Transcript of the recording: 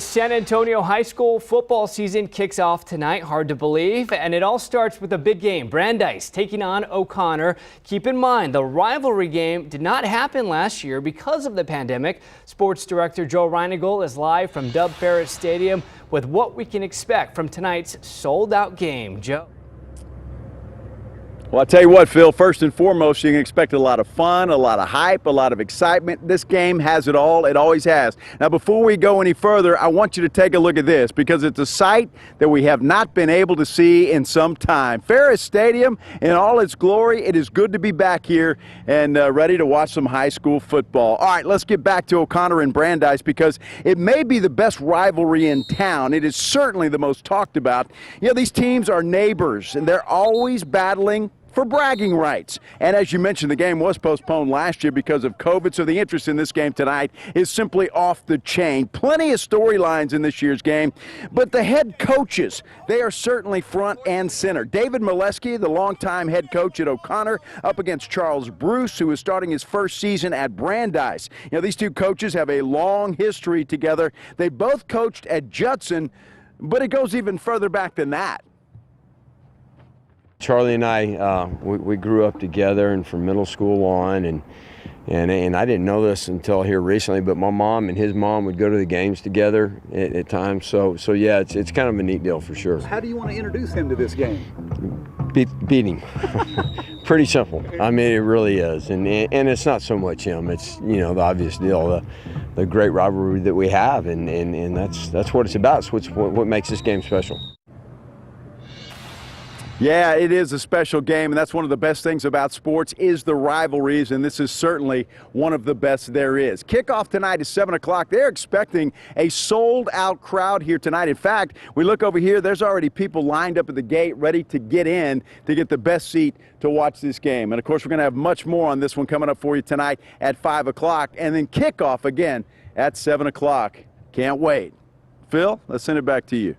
San Antonio High School football season kicks off tonight, hard to believe, and it all starts with a big game. Brandeis taking on O'Connor. Keep in mind, the rivalry game did not happen last year because of the pandemic. Sports director Joe Reinigal is live from Dub Ferris Stadium with what we can expect from tonight's sold-out game. Joe. Well, I'll tell you what, Phil, first and foremost, you can expect a lot of fun, a lot of hype, a lot of excitement. This game has it all. It always has. Now, before we go any further, I want you to take a look at this because it's a sight that we have not been able to see in some time. Ferris Stadium in all its glory. It is good to be back here and ready to watch some high school football. All right, let's get back to O'Connor and Brandeis because it may be the best rivalry in town. It is certainly the most talked about. You know, these teams are neighbors, and they're always battling for bragging rights. And as you mentioned, the game was postponed last year because of COVID, so the interest in this game tonight is simply off the chain. Plenty of storylines in this year's game, but the head coaches, they are certainly front and center. David Molesky, the longtime head coach at O'Connor, up against Charles Bruce, who is starting his first season at Brandeis. You know, these two coaches have a long history together. They both coached at Judson, but it goes even further back than that. Charlie and I, we grew up together and from middle school on, and I didn't know this until here recently, but my mom and his mom would go to the games together at times. So yeah, it's kind of a neat deal for sure. How do you want to introduce him to this game? Beat him. Pretty simple. I mean, it really is, and it's not so much him. It's, you know, the obvious deal, the great rivalry that we have, and that's what it's about. It's what makes this game special. Yeah, it is a special game, and that's one of the best things about sports is the rivalries, and this is certainly one of the best there is. Kickoff tonight is 7 o'clock. They're expecting a sold-out crowd here tonight. In fact, we look over here, there's already people lined up at the gate ready to get in to get the best seat to watch this game. And, of course, we're going to have much more on this one coming up for you tonight at 5 o'clock, and then kickoff again at 7 o'clock. Can't wait. Phil, let's send it back to you.